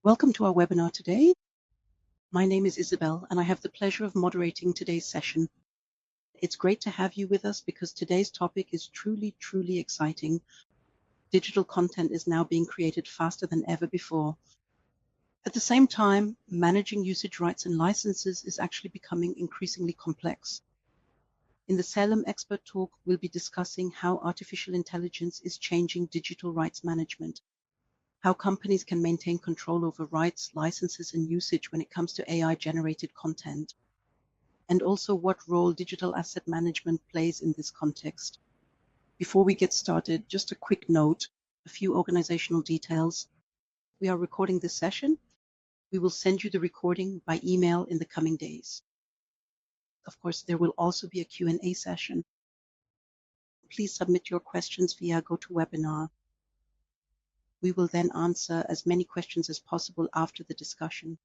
Welcome to our webinar today. My name is Isabel, and I have the pleasure of moderating today's session. It's great to have you with us because today's topic is truly exciting. Digital content is now being created faster than ever before. At the same time, managing usage rights and licenses is actually becoming increasingly complex. In the CELUM expert talk, we'll be discussing how artificial intelligence is changing digital rights management, how companies can maintain control over rights, licenses, and usage when it comes to AI-generated content, and also what role digital asset management plays in this context. Before we get started, just a quick note, a few organizational details. We are recording this session. We will send you the recording by email in the coming days. Of course, there will also be a Q&A session. Please submit your questions via GoToWebinar. We will then answer as many questions as possible after the discussion.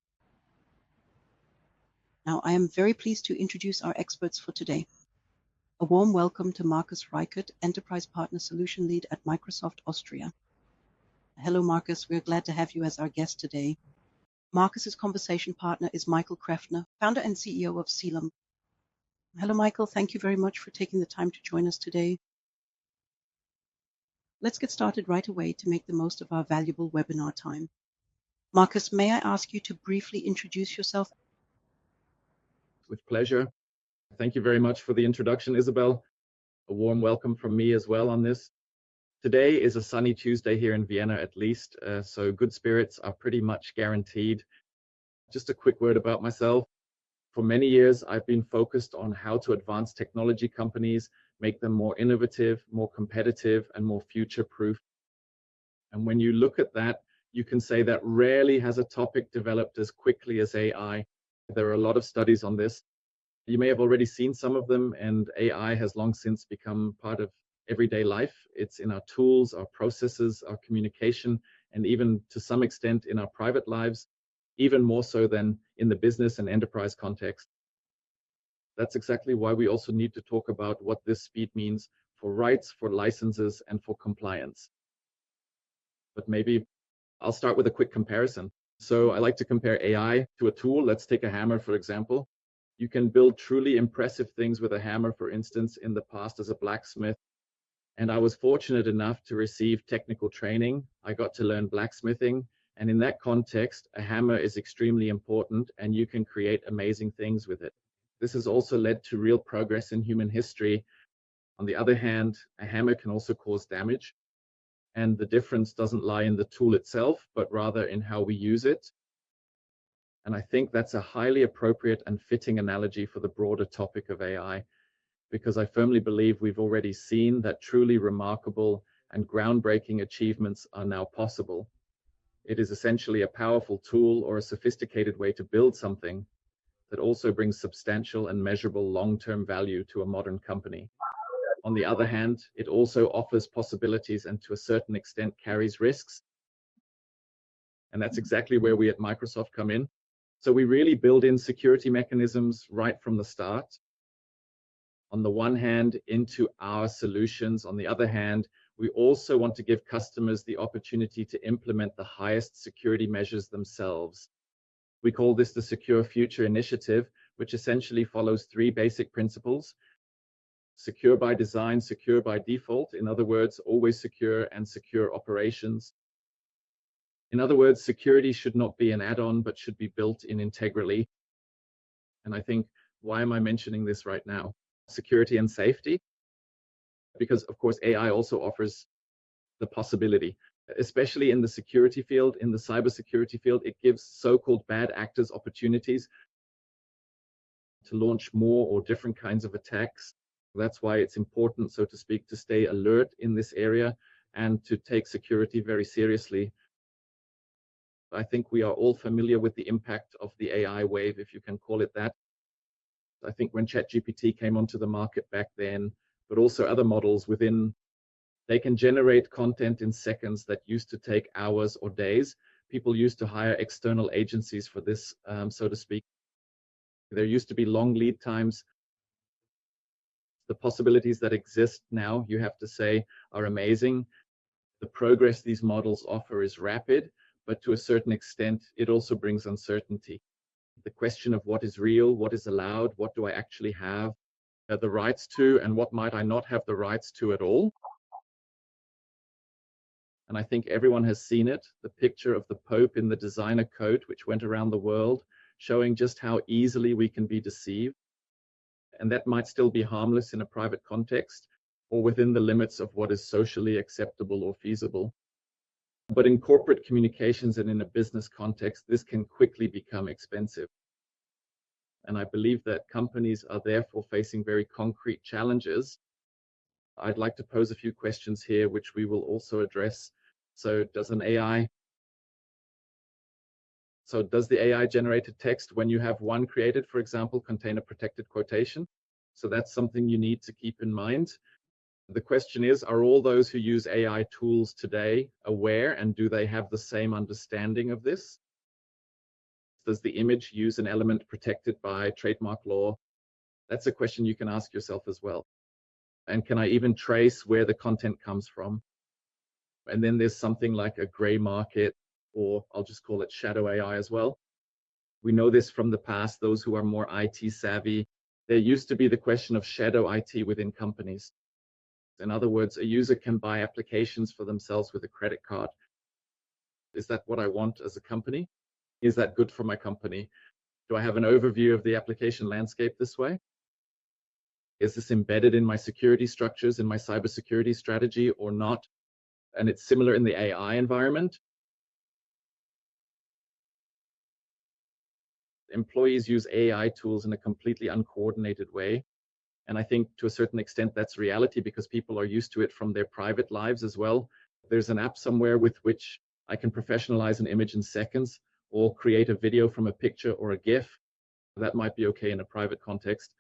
Now, I am very pleased to introduce our experts for today. A warm welcome to Markus Reichert, Enterprise Partner Solution Lead at Microsoft Austria. Hello, Markus. We're glad to have you as our guest today. Markus's conversation partner is Michael Krefner, founder and CEO of CELUM. Hello, Michael. Thank you very much for taking the time to join us today. Let's get started right away to make the most of our valuable webinar time. Markus, may I ask you to briefly introduce yourself? With pleasure. Thank you very much for the introduction, Isabel. A warm welcome from me as well on this. Today is a sunny Tuesday here in Vienna at least, so good spirits are pretty much guaranteed. Just a quick word about myself. For many years, I've been focused on how to advance technology companies, make them more innovative, more competitive, and more future-proof. And when you look at that, you can say that rarely has a topic developed as quickly as AI. There are a lot of studies on this. You may have already seen some of them, and AI has long since become part of everyday life. It's in our tools, our processes, our communication, and even to some extent in our private lives, even more so than in the business and enterprise context. That's exactly why we also need to talk about what this speed means for rights, for licenses, and for compliance. But maybe I'll start with a quick comparison. So I like to compare AI to a tool. Let's take a hammer, for example. You can build truly impressive things with a hammer, for instance, in the past as a blacksmith. And I was fortunate enough to receive technical training. I got to learn blacksmithing. And in that context, a hammer is extremely important, and you can create amazing things with it. This has also led to real progress in human history. On the other hand, a hammer can also cause damage. And the difference doesn't lie in the tool itself, but rather in how we use it. And I think that's a highly appropriate and fitting analogy for the broader topic of AI, because I firmly believe we've already seen that truly remarkable and groundbreaking achievements are now possible. It is essentially a powerful tool or a sophisticated way to build something that also brings substantial and measurable long-term value to a modern company. On the other hand, it also offers possibilities and to a certain extent carries risks. And that's exactly where we at Microsoft come in. So we really build in security mechanisms right from the start. On the one hand, into our solutions. On the other hand, we also want to give customers the opportunity to implement the highest security measures themselves. We call this the Secure Future Initiative, which essentially follows three basic principles. Secure by design, secure by default. In other words, always secure and secure operations. In other words, security should not be an add-on, but should be built in integrally. And I think, why am I mentioning this right now? Security and safety. Because, of course, AI also offers the possibility, especially in the security field, in the cybersecurity field, it gives so-called bad actors opportunities to launch more or different kinds of attacks. That's why it's important, so to speak, to stay alert in this area and to take security very seriously. I think we are all familiar with the impact of the AI wave, if you can call it that. I think when ChatGPT came onto the market back then, but also other models within, they can generate content in seconds that used to take hours or days. People used to hire external agencies for this, so to speak. There used to be long lead times. The possibilities that exist now, you have to say, are amazing. The progress these models offer is rapid, but to a certain extent, it also brings uncertainty. The question of what is real, what is allowed, what do I actually have the rights to, and what might I not have the rights to at all. And I think everyone has seen it, the picture of the Pope in the designer coat, which went around the world, showing just how easily we can be deceived. And that might still be harmless in a private context or within the limits of what is socially acceptable or feasible. But in corporate communications and in a business context, this can quickly become expensive. And I believe that companies are therefore facing very concrete challenges. I'd like to pose a few questions here, which we will also address. So does the AI generated text, when you have one created, for example, contain a protected quotation? So that's something you need to keep in mind. The question is, are all those who use AI tools today aware, and do they have the same understanding of this? Does the image use an element protected by trademark law? That's a question you can ask yourself as well. And can I even trace where the content comes from? And then there's something like a gray market, or I'll just call it shadow AI as well. We know this from the past, those who are more IT savvy. There used to be the question of shadow IT within companies. In other words, a user can buy applications for themselves with a credit card. Is that what I want as a company? Is that good for my company? Do I have an overview of the application landscape this way? Is this embedded in my security structures, in my cybersecurity strategy or not? And it's similar in the AI environment. Employees use AI tools in a completely uncoordinated way. And I think to a certain extent that's reality because people are used to it from their private lives as well. There's an app somewhere with which I can professionalize an image in seconds or create a video from a picture or a GIF. That might be okay in a private context.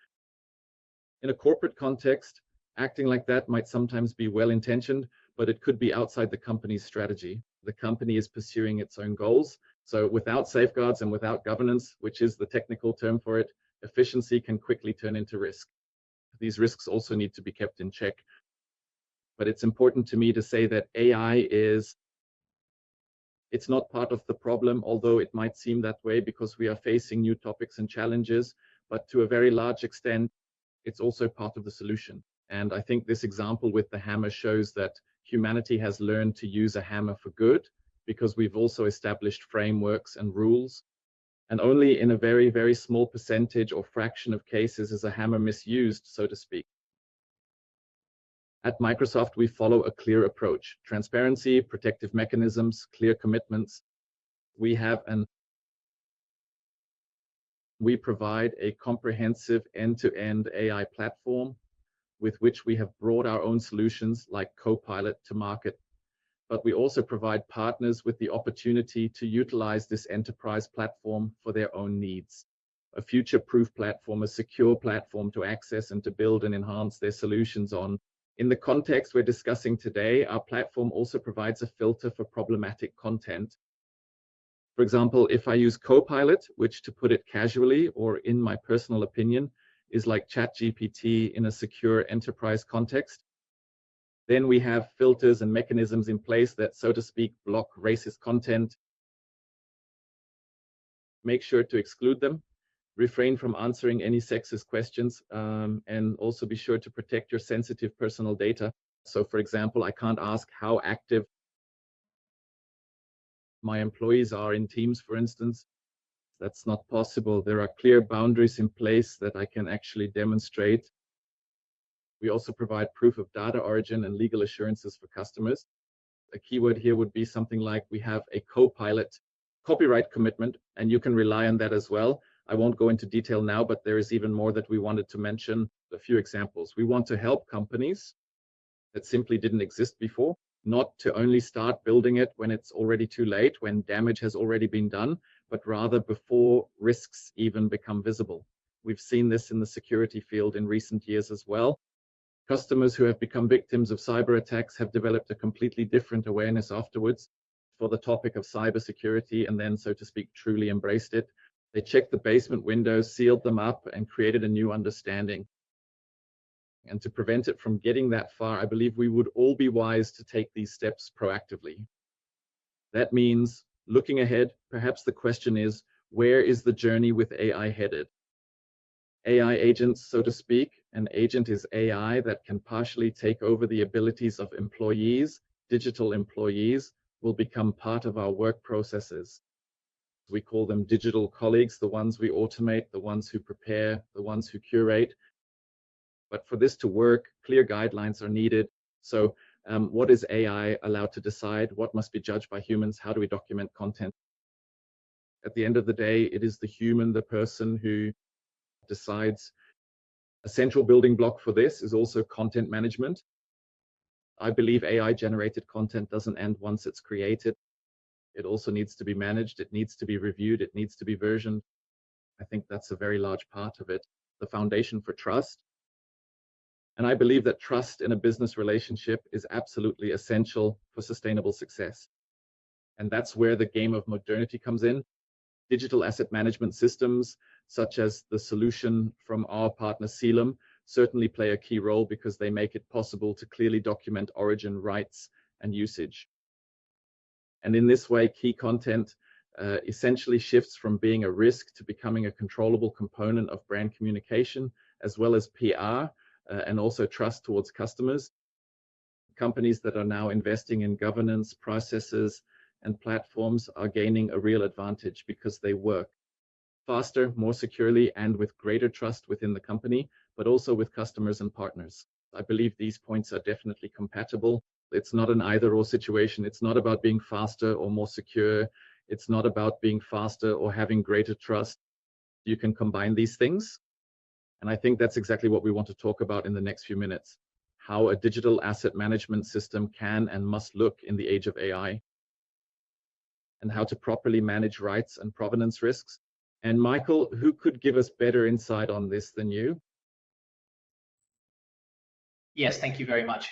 In a corporate context, acting like that might sometimes be well-intentioned, but it could be outside the company's strategy. The company is pursuing its own goals. So without safeguards and without governance, which is the technical term for it, efficiency can quickly turn into risk. These risks also need to be kept in check. But it's important to me to say that AI it's not part of the problem, although it might seem that way because we are facing new topics and challenges, but to a very large extent, it's also part of the solution. And I think this example with the hammer shows that humanity has learned to use a hammer for good because we've also established frameworks and rules. And only in a very, very small percentage or fraction of cases is a hammer misused, so to speak. At Microsoft, we follow a clear approach: transparency, protective mechanisms, clear commitments. We provide a comprehensive end-to-end AI platform with which we have brought our own solutions like Copilot to market. But we also provide partners with the opportunity to utilize this enterprise platform for their own needs. A future-proof platform, a secure platform to access and to build and enhance their solutions on. In the context we're discussing today, our platform also provides a filter for problematic content. For example, if I use Copilot, which, to put it casually or in my personal opinion, is like ChatGPT in a secure enterprise context, then we have filters and mechanisms in place that, so to speak, block racist content. Make sure to exclude them, refrain from answering any sexist questions, and also be sure to protect your sensitive personal data. So, for example, I can't ask how active my employees are in Teams, for instance. That's not possible. There are clear boundaries in place that I can actually demonstrate. We also provide proof of data origin and legal assurances for customers. A keyword here would be something like we have a Copilot copyright commitment, and you can rely on that as well. I won't go into detail now, but there is even more that we wanted to mention. A few examples. We want to help companies that simply didn't exist before, not to only start building it when it's already too late, when damage has already been done, but rather before risks even become visible. We've seen this in the security field in recent years as well. Customers who have become victims of cyber attacks have developed a completely different awareness afterwards for the topic of cybersecurity, and then, so to speak, truly embraced it. They checked the basement windows, sealed them up, and created a new understanding. And to prevent it from getting that far, I believe we would all be wise to take these steps proactively. That means Looking ahead, perhaps the question is, where is the journey with AI headed? AI agents, so to speak. An agent is AI that can partially take over the abilities of employees. Digital employees will become part of our work processes. We call them digital colleagues, the ones we automate, the ones who prepare, the ones who curate. But for this to work, clear guidelines are needed. So what is AI allowed to decide? What must be judged by humans? How do we document content? At the end of the day, it is the human, the person who decides. A central building block for this is also content management. I believe AI generated content doesn't end once it's created. It also needs to be managed. It needs to be reviewed. It needs to be versioned. I think that's a very large part of it. The foundation for trust. And I believe that trust in a business relationship is absolutely essential for sustainable success. And that's where the game of modernity comes in. Digital asset management systems, such as the solution from our partner CELUM, certainly play a key role because they make it possible to clearly document origin, rights, and usage. And in this way, key content essentially shifts from being a risk to becoming a controllable component of brand communication, as well as PR, and also trust towards customers. Companies that are now investing in governance, processes, and platforms are gaining a real advantage because they work faster, more securely, and with greater trust within the company, but also with customers and partners. I believe these points are definitely compatible. It's not an either-or situation. It's not about being faster or more secure. It's not about being faster or having greater trust. You can combine these things. And I think that's exactly what we want to talk about in the next few minutes. How a digital asset management system can and must look in the age of AI, and how to properly manage rights and provenance risks. And Michael, who could give us better insight on this than you? Yes, thank you very much.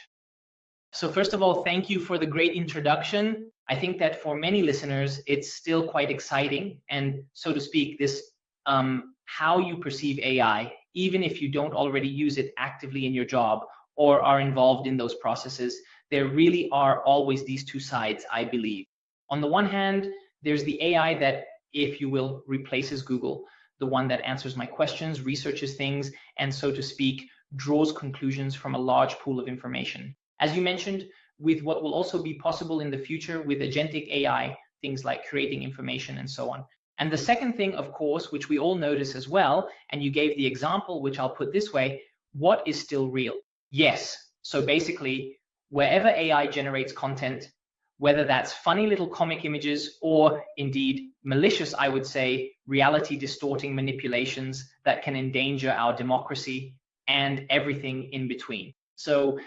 So first of all, thank you for the great introduction. I think that for many listeners, it's still quite exciting. And so to speak, this how you perceive AI, even if you don't already use it actively in your job or are involved in those processes, there really are always these two sides, I believe. On the one hand, there's the AI that, if you will, replaces Google, the one that answers my questions, researches things, and so to speak, draws conclusions from a large pool of information. As you mentioned, with what will also be possible in the future with agentic AI, things like creating information and so on. And the second thing, of course, which we all notice as well, and you gave the example, which I'll put this way, what is still real? Yes. So basically, wherever AI generates content, whether that's funny little comic images or indeed malicious, I would say, reality distorting manipulations that can endanger our democracy and everything in between. So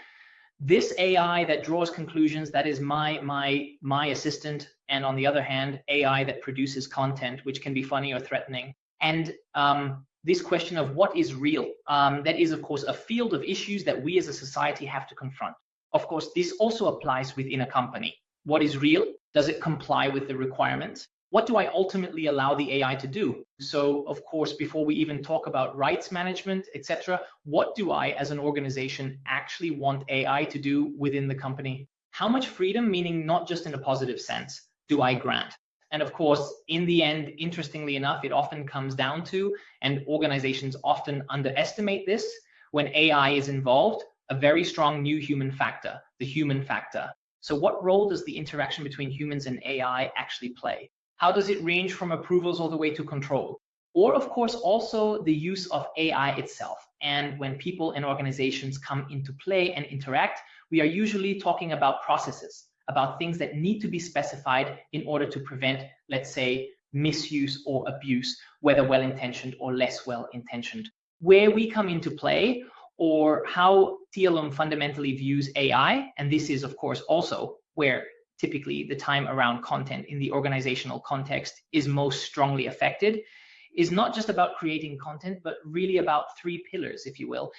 this AI that draws conclusions, that is my assistant, and on the other hand, AI that produces content which can be funny or threatening. And this question of what is real, that is, of course, a field of issues that we as a society have to confront. Of course, this also applies within a company. What is real? Does it comply with the requirements? What do I ultimately allow the AI to do? So, of course, before we even talk about rights management, etc., what do I, as an organization, actually want AI to do within the company? How much freedom, meaning not just in a positive sense, do I grant? And of course, in the end, interestingly enough, it often comes down to, and organizations often underestimate this, when AI is involved, a very strong new human factor, the human factor. So what role does the interaction between humans and AI actually play? How does it range from approvals all the way to control? Or, of course, also the use of AI itself. And when people and organizations come into play and interact, we are usually talking about processes, about things that need to be specified in order to prevent, let's say, misuse or abuse, whether well-intentioned or less well-intentioned. Where we come into play, or how CELUM fundamentally views AI, and this is, of course, also where typically the time around content in the organizational context is most strongly affected, is not just about creating content, but really about three pillars, if you will.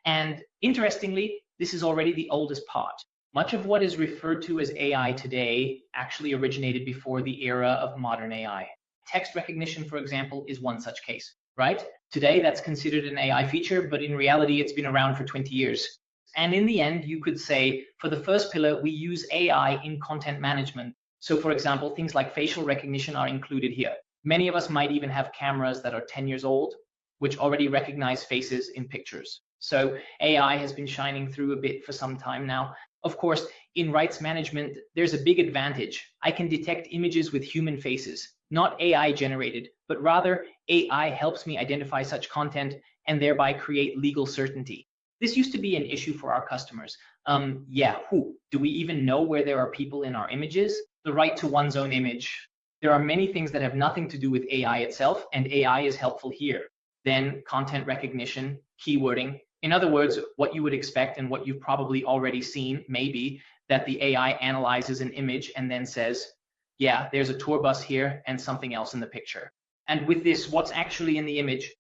And interestingly, this is already the oldest part. Much of what is referred to as AI today actually originated before the era of modern AI. Text recognition, for example, is one such case, right? Today, that's considered an AI feature, but in reality, it's been around for 20 years. And in the end, you could say, for the first pillar, we use AI in content management. So for example, things like facial recognition are included here. Many of us might even have cameras that are 10 years old, which already recognize faces in pictures. So AI has been shining through a bit for some time now. Of course, in rights management, there's a big advantage. I can detect images with human faces, not AI generated, but rather AI helps me identify such content and thereby create legal certainty. This used to be an issue for our customers. Do we even know where there are people in our images? The right to one's own image. There are many things that have nothing to do with AI itself, and AI is helpful here. Then content recognition, keywording. In other words, what you would expect and what you've probably already seen may be that the AI analyzes an image and then says, yeah, there's a tour bus here and something else in the picture. And with this, what's actually in the image?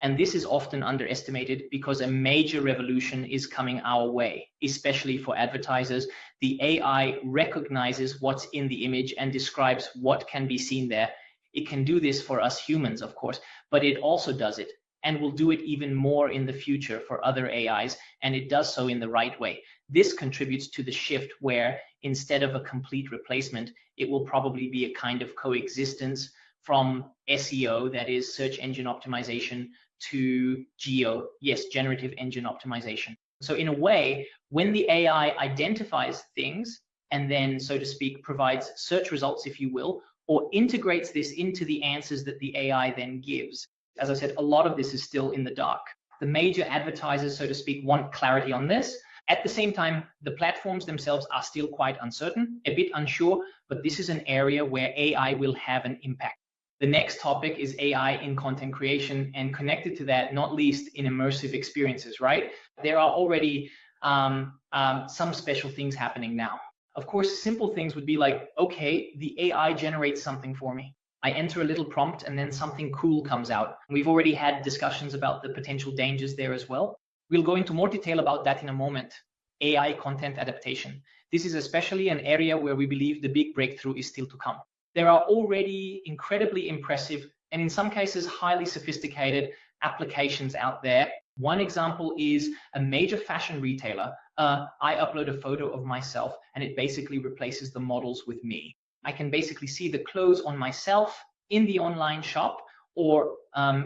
And this is often underestimated because a major revolution is coming our way, especially for advertisers. The AI recognizes what's in the image and describes what can be seen there. It can do this for us humans, of course, but it also does it and will do it even more in the future for other AIs, and it does so in the right way. This contributes to the shift where instead of a complete replacement, it will probably be a kind of coexistence from SEO, that is search engine optimization, to GEO, yes, generative engine optimization. So in a way, when the AI identifies things and then, so to speak, provides search results, if you will, or integrates this into the answers that the AI then gives, as I said, a lot of this is still in the dark. The major advertisers, so to speak, want clarity on this. At the same time, the platforms themselves are still quite uncertain, a bit unsure, but this is an area where AI will have an impact. The next topic is AI in content creation, and connected to that, not least in immersive experiences, right? There are already some special things happening now. Of course, simple things would be like, okay, the AI generates something for me. I enter a little prompt and then something cool comes out. We've already had discussions about the potential dangers there as well. We'll go into more detail about that in a moment. AI content adaptation. This is especially an area where we believe the big breakthrough is still to come. There are already incredibly impressive and in some cases highly sophisticated applications out there. One example is a major fashion retailer. I upload a photo of myself and it basically replaces the models with me. I can basically see the clothes on myself in the online shop, or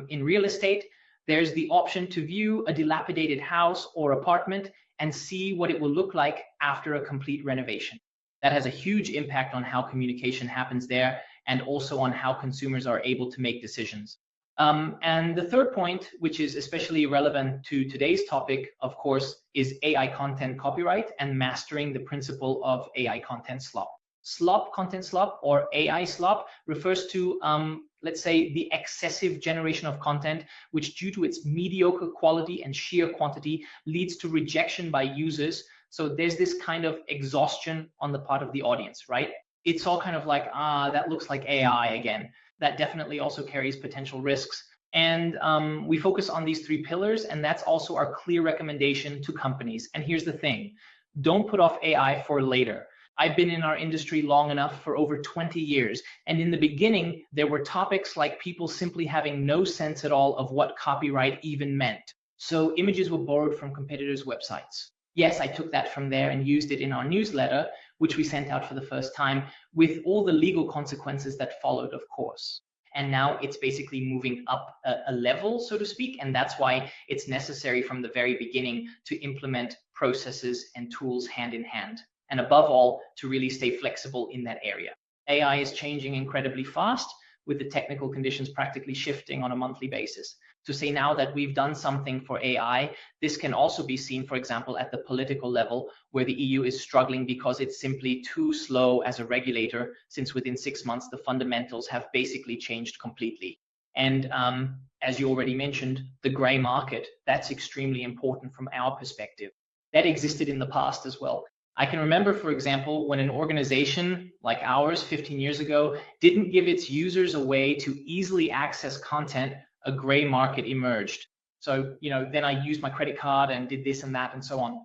in real estate, there's the option to view a dilapidated house or apartment and see what it will look like after a complete renovation. That has a huge impact on how communication happens there and also on how consumers are able to make decisions. And the third point, which is especially relevant to today's topic, of course, is AI content copyright and mastering the principle of AI content slop. Slop, content slop, or AI slop refers to, let's say, the excessive generation of content, which due to its mediocre quality and sheer quantity leads to rejection by users. So there's this kind of exhaustion on the part of the audience, right? It's all kind of like, that looks like AI again. That definitely also carries potential risks. And we focus on these three pillars, and that's also our clear recommendation to companies. And here's the thing, don't put off AI for later. I've been in our industry long enough, for over 20 years. And in the beginning, there were topics like people simply having no sense at all of what copyright even meant. So images were borrowed from competitors' websites. Yes, I took that from there and used it in our newsletter, which we sent out for the first time, with all the legal consequences that followed, of course. And now it's basically moving up a level, so to speak, and that's why it's necessary from the very beginning to implement processes and tools hand in hand. And above all, to really stay flexible in that area. AI is changing incredibly fast, with the technical conditions practically shifting on a monthly basis. To say now that we've done something for AI, this can also be seen, for example, at the political level, where the EU is struggling because it's simply too slow as a regulator, since within 6 months, the fundamentals have basically changed completely. And as you already mentioned, the gray market, that's extremely important from our perspective. That existed in the past as well. I can remember, for example, when an organization like ours 15 years ago didn't give its users a way to easily access content, a gray market emerged. So, then I used my credit card and did this and that and so on.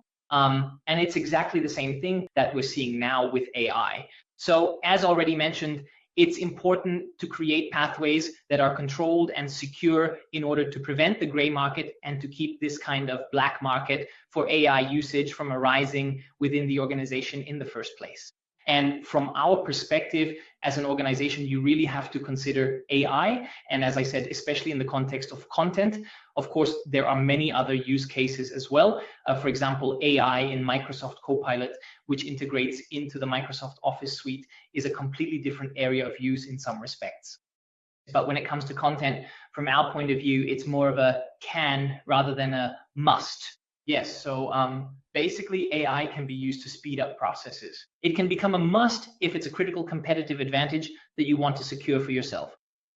And it's exactly the same thing that we're seeing now with AI. So as already mentioned, it's important to create pathways that are controlled and secure in order to prevent the gray market and to keep this kind of black market for AI usage from arising within the organization in the first place. And from our perspective as an organization, you really have to consider AI. And as I said, especially in the context of content, of course, there are many other use cases as well. For example, AI in Microsoft Copilot, which integrates into the Microsoft Office suite, is a completely different area of use in some respects. But when it comes to content, from our point of view, it's more of a can rather than a must. Yes, so basically AI can be used to speed up processes. It can become a must if it's a critical competitive advantage that you want to secure for yourself.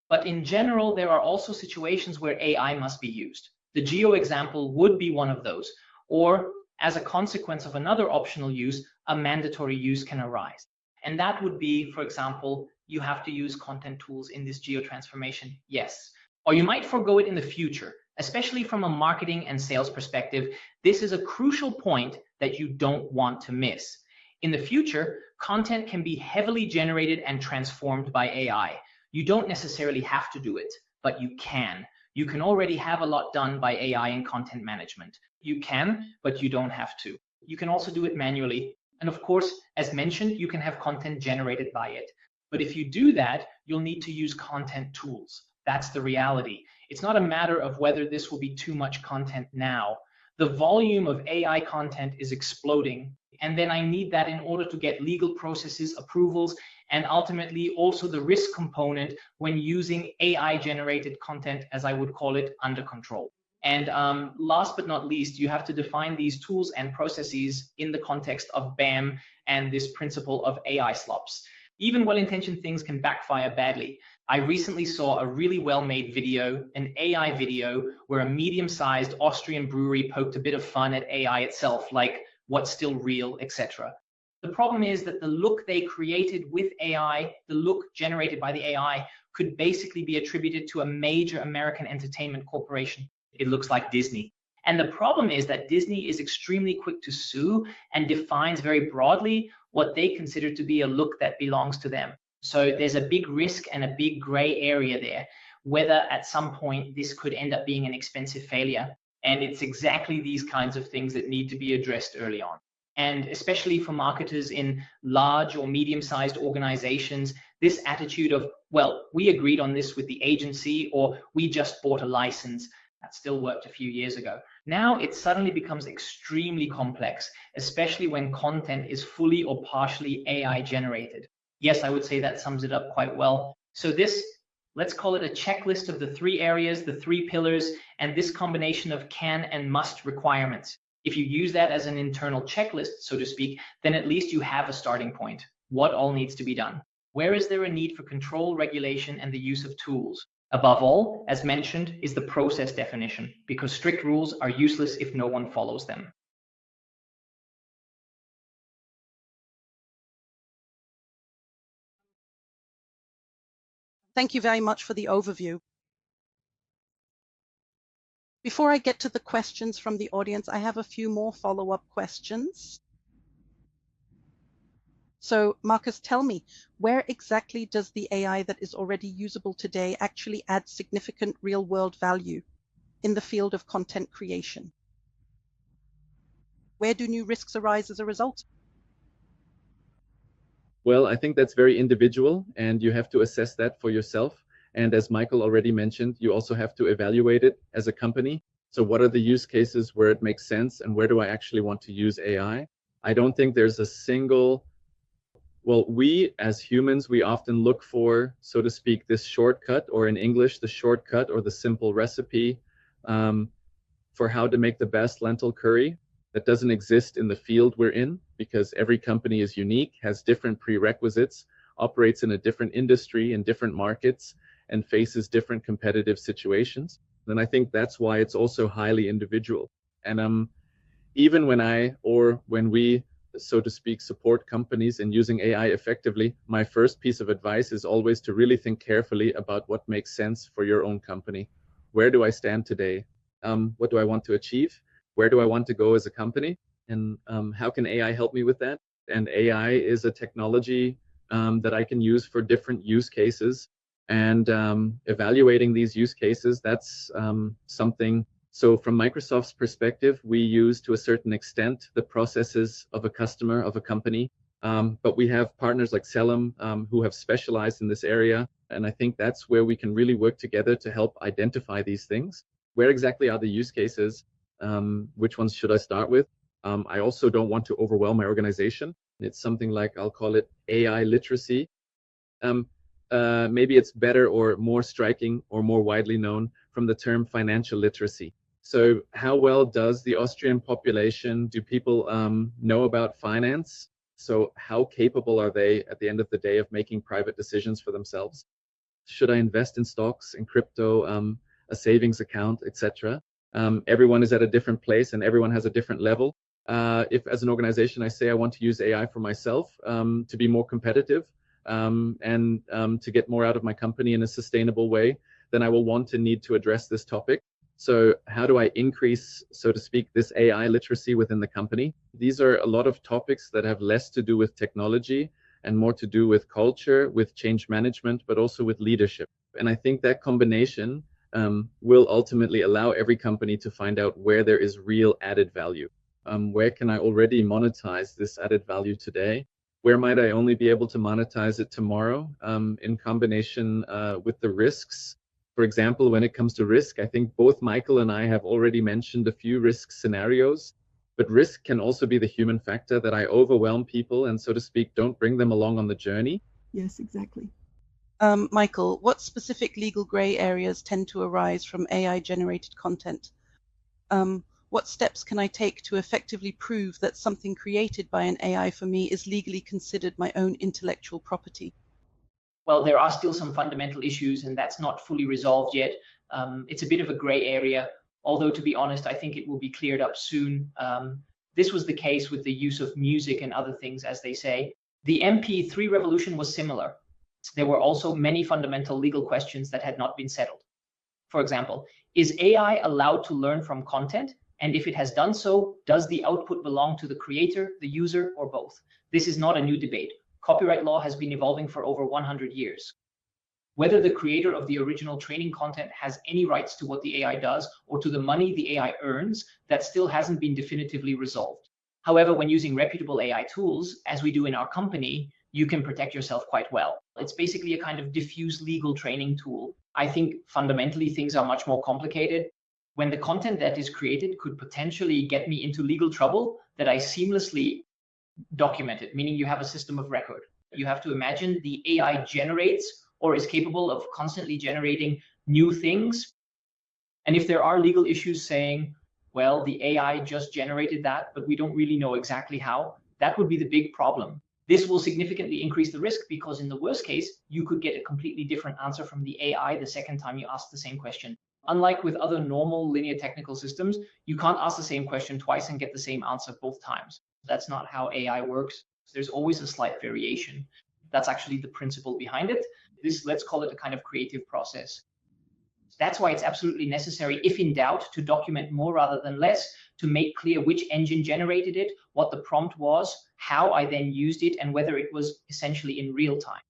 But in general, there are also situations where AI must be used. The geo example would be one of those, or as a consequence of another optional use, a mandatory use can arise. And that would be, for example, you have to use content tools in this geo transformation, yes. Or you might forego it in the future. Especially from a marketing and sales perspective, this is a crucial point that you don't want to miss. In the future, content can be heavily generated and transformed by AI. You don't necessarily have to do it, but you can. You can already have a lot done by AI in content management. You can, but you don't have to. You can also do it manually. And of course, as mentioned, you can have content generated by it. But if you do that, you'll need to use content tools. That's the reality. It's not a matter of whether this will be too much content now. The volume of AI content is exploding, and then I need that in order to get legal processes, approvals, and ultimately also the risk component when using AI-generated content, as I would call it, under control. And last but not least, you have to define these tools and processes in the context of BAM and this principle of AI slops. Even well-intentioned things can backfire badly. I recently saw a really well-made video, an AI video, where a medium-sized Austrian brewery poked a bit of fun at AI itself, like what's still real, etc. The problem is that the look they created with AI, the look generated by the AI, could basically be attributed to a major American entertainment corporation. It looks like Disney. And the problem is that Disney is extremely quick to sue and defines very broadly what they consider to be a look that belongs to them. So there's a big risk and a big gray area there, whether at some point this could end up being an expensive failure. And it's exactly these kinds of things that need to be addressed early on. And especially for marketers in large or medium-sized organizations, this attitude of, well, we agreed on this with the agency, or we just bought a license, that still worked a few years ago. Now it suddenly becomes extremely complex, especially when content is fully or partially AI generated. Yes, I would say that sums it up quite well. So this, let's call it a checklist of the three areas, the three pillars, and this combination of can and must requirements. If you use that as an internal checklist, so to speak, then at least you have a starting point. What all needs to be done? Where is there a need for control, regulation, and the use of tools? Above all, as mentioned, is the process definition, because strict rules are useless if no one follows them. Thank you very much for the overview. Before I get to the questions from the audience, I have a few more follow-up questions. So Marcus, tell me, where exactly does the AI that is already usable today actually add significant real-world value in the field of content creation? Where do new risks arise as a result? Well, I think that's very individual, and you have to assess that for yourself. And as Michael already mentioned, you also have to evaluate it as a company. So what are the use cases where it makes sense, and where do I actually want to use AI? I don't think there's a single, well, we as humans, we often look for, so to speak, this shortcut, or in English, the shortcut or the simple recipe for how to make the best lentil curry. That doesn't exist in the field we're in, because every company is unique, has different prerequisites, operates in a different industry, in different markets, and faces different competitive situations. And I think that's why it's also highly individual. And even when we, so to speak, support companies in using AI effectively, my first piece of advice is always to really think carefully about what makes sense for your own company. Where do I stand today? What do I want to achieve? Where do I want to go as a company? And how can AI help me with that? And AI is a technology that I can use for different use cases. And evaluating these use cases, that's something. So from Microsoft's perspective, we use to a certain extent the processes of a customer, of a company. But we have partners like CELUM who have specialized in this area. And I think that's where we can really work together to help identify these things. Where exactly are the use cases? Which ones should I start with? I also don't want to overwhelm my organization. It's something like, I'll call it AI literacy. Maybe it's better or more striking or more widely known from the term financial literacy. So how well does the Austrian population, do people know about finance? So how capable are they at the end of the day of making private decisions for themselves? Should I invest in stocks, in crypto, a savings account, etc.? Everyone is at a different place and everyone has a different level. If as an organization I say I want to use AI for myself to be more competitive and to get more out of my company in a sustainable way, then I will want to need to address this topic. So how do I increase, so to speak, this AI literacy within the company? These are a lot of topics that have less to do with technology and more to do with culture, with change management, but also with leadership. And I think that combination will ultimately allow every company to find out where there is real added value. Where can I already monetize this added value today? Where might I only be able to monetize it tomorrow in combination with the risks? For example, when it comes to risk, I think both Michael and I have already mentioned a few risk scenarios, but risk can also be the human factor that I overwhelm people and, so to speak, don't bring them along on the journey. Yes, exactly. Michael, what specific legal gray areas tend to arise from AI-generated content? What steps can I take to effectively prove that something created by an AI for me is legally considered my own intellectual property? Well, there are still some fundamental issues, and that's not fully resolved yet. It's a bit of a gray area, although to be honest, I think it will be cleared up soon. This was the case with the use of music and other things, as they say. The MP3 revolution was similar. There were also many fundamental legal questions that had not been settled. For example, is AI allowed to learn from content? And if it has done so, does the output belong to the creator, the user, or both? This is not a new debate. Copyright law has been evolving for over 100 years. Whether the creator of the original training content has any rights to what the AI does or to the money the AI earns, that still hasn't been definitively resolved. However, when using reputable AI tools, as we do in our company, you can protect yourself quite well. It's basically a kind of diffuse legal training tool. I think fundamentally things are much more complicated. When the content that is created could potentially get me into legal trouble, that I seamlessly document it, meaning you have a system of record. You have to imagine the AI generates or is capable of constantly generating new things. And if there are legal issues saying, well, the AI just generated that, but we don't really know exactly how, that would be the big problem. This will significantly increase the risk because in the worst case, you could get a completely different answer from the AI the second time you ask the same question. Unlike with other normal linear technical systems, you can't ask the same question twice and get the same answer both times. That's not how AI works. There's always a slight variation. That's actually the principle behind it. This, let's call it a kind of creative process. That's why it's absolutely necessary, if in doubt, to document more rather than less, to make clear which engine generated it, what the prompt was, how I then used it, and whether it was essentially in real time.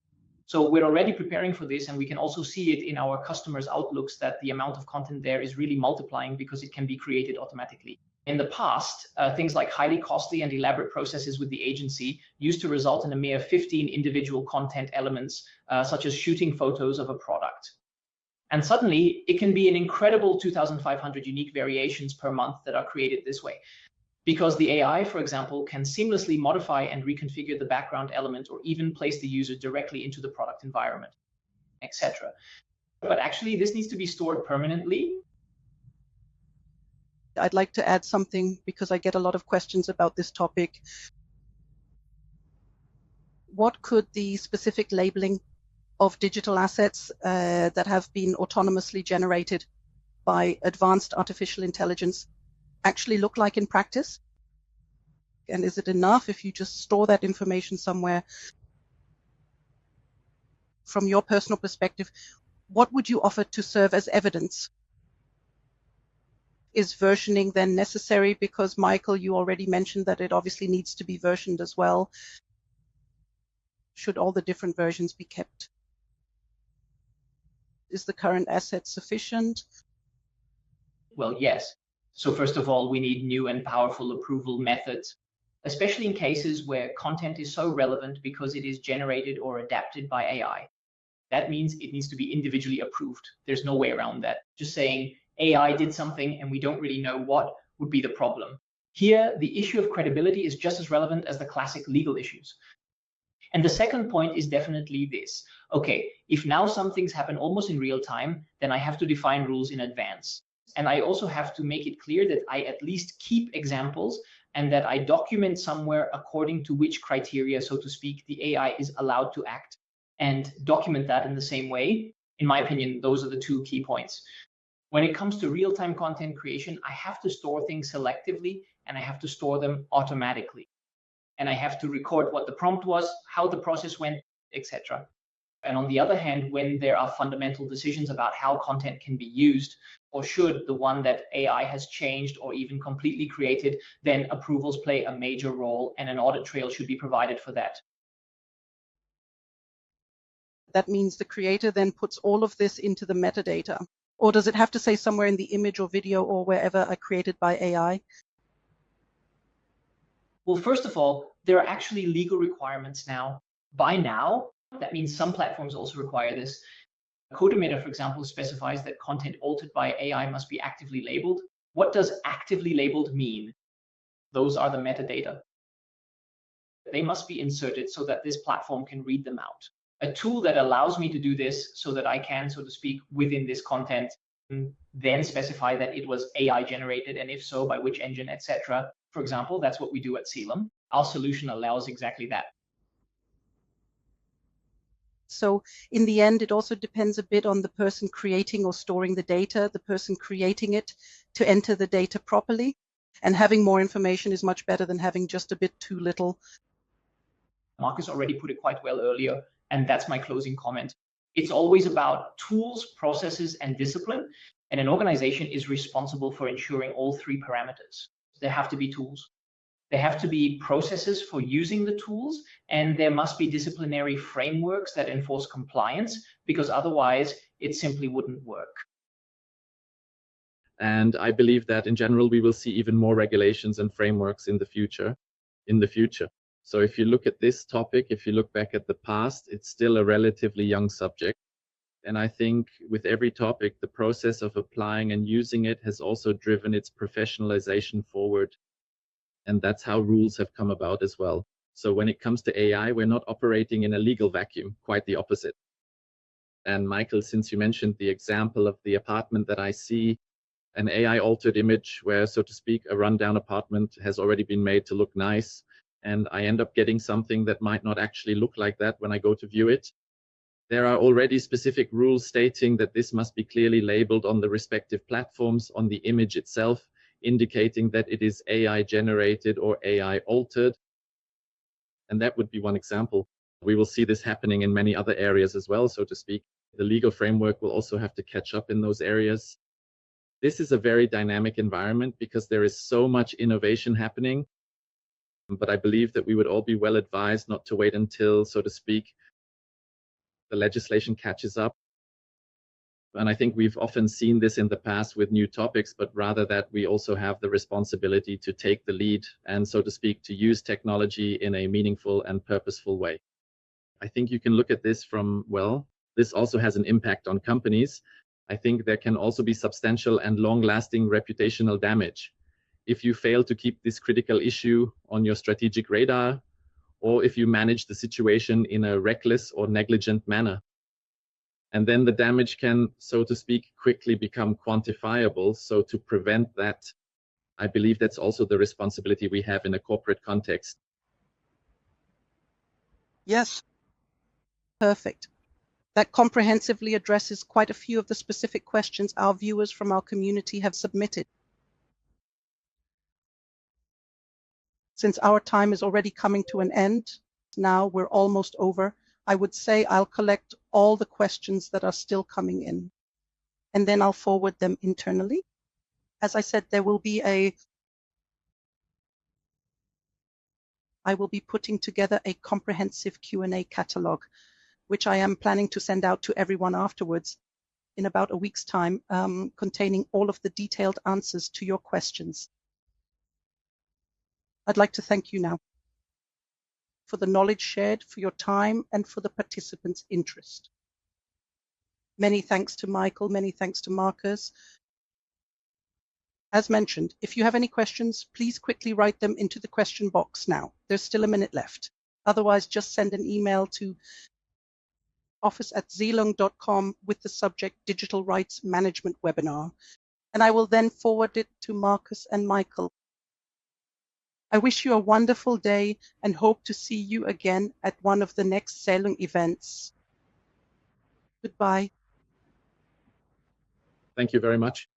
So we're already preparing for this, and we can also see it in our customers' outlooks that the amount of content there is really multiplying because it can be created automatically. In the past, things like highly costly and elaborate processes with the agency used to result in a mere 15 individual content elements, such as shooting photos of a product. And suddenly, it can be an incredible 2,500 unique variations per month that are created this way. Because the AI, for example, can seamlessly modify and reconfigure the background element or even place the user directly into the product environment, etc. But actually, this needs to be stored permanently. I'd like to add something because I get a lot of questions about this topic. What could the specific labeling of digital assets that have been autonomously generated by advanced artificial intelligence actually look like in practice? And is it enough if you just store that information somewhere? From your personal perspective, what would you offer to serve as evidence? Is versioning then necessary? Because Michael, you already mentioned that it obviously needs to be versioned as well. Should all the different versions be kept? Is the current asset sufficient? Well, yes. So first of all, we need new and powerful approval methods. especially in cases where content is so relevant because it is generated or adapted by AI. That means it needs to be individually approved. There's no way around that. Just saying AI did something and we don't really know what would be the problem. Here, the issue of credibility is just as relevant as the classic legal issues. And the second point is definitely this. Okay, if now some things happen almost in real time, then I have to define rules in advance. And I also have to make it clear that I at least keep examples and that I document somewhere according to which criteria, so to speak, the AI is allowed to act, and document that in the same way. In my opinion, those are the two key points. When it comes to real-time content creation, I have to store things selectively and I have to store them automatically. And I have to record what the prompt was, how the process went, etc. And on the other hand, when there are fundamental decisions about how content can be used, or should the one that AI has changed or even completely created, then approvals play a major role and an audit trail should be provided for that. That means the creator then puts all of this into the metadata. Or does it have to say somewhere in the image or video or wherever created by AI? Well, first of all, there are actually legal requirements now. By now, that means some platforms also require this. Codemeter, for example, specifies that content altered by AI must be actively labeled. What does actively labeled mean? Those are the metadata. They must be inserted so that this platform can read them out. A tool that allows me to do this so that I can, so to speak, within this content, then specify that it was AI generated, and if so, by which engine, etc. For example, that's what we do at CELUM. Our solution allows exactly that. So in the end, it also depends a bit on the person creating or storing the data, the person creating it to enter the data properly. And having more information is much better than having just a bit too little. Marcus already put it quite well earlier, and that's my closing comment. It's always about tools, processes, and discipline, and an organization is responsible for ensuring all three parameters. There have to be tools, there have to be processes for using the tools, and there must be disciplinary frameworks that enforce compliance, because otherwise it simply wouldn't work. And I believe that in general, we will see even more regulations and frameworks in the future. So if you look at this topic, if you look back at the past, it's still a relatively young subject. And I think with every topic, the process of applying and using it has also driven its professionalization forward. And that's how rules have come about as well. So when it comes to AI, we're not operating in a legal vacuum, quite the opposite. And Michael, since you mentioned the example of the apartment that I see, an AI altered image where, so to speak, a rundown apartment has already been made to look nice, and I end up getting something that might not actually look like that when I go to view it. There are already specific rules stating that this must be clearly labeled on the respective platforms, on the image itself, indicating that it is AI generated or AI altered. And that would be one example. We will see this happening in many other areas as well, so to speak. The legal framework will also have to catch up in those areas. This is a very dynamic environment because there is so much innovation happening. But I believe that we would all be well advised not to wait until, so to speak, the legislation catches up. And I think we've often seen this in the past with new topics, but rather that we also have the responsibility to take the lead and, so to speak, to use technology in a meaningful and purposeful way. I think you can look at this from, well, this also has an impact on companies. I think there can also be substantial and long-lasting reputational damage if you fail to keep this critical issue on your strategic radar, or if you manage the situation in a reckless or negligent manner. And then the damage can, so to speak, quickly become quantifiable. So to prevent that, I believe that's also the responsibility we have in a corporate context. Yes. Perfect. That comprehensively addresses quite a few of the specific questions our viewers from our community have submitted. Since our time is already coming to an end, now we're almost over, I would say I'll collect all the questions that are still coming in, and then I'll forward them internally. As I said, I will be putting together a comprehensive Q&A catalog, which I am planning to send out to everyone afterwards in about a week's time, containing all of the detailed answers to your questions. I'd like to thank you now for the knowledge shared, for your time, and for the participants' interest. Many thanks to Michael, many thanks to Marcus. As mentioned, if you have any questions, please quickly write them into the question box now. There's still a minute left. Otherwise, just send an email to office@celung.com with the subject Digital Rights Management Webinar, and I will then forward it to Marcus and Michael. I wish you a wonderful day and hope to see you again at one of the next CELUM events. Goodbye. Thank you very much.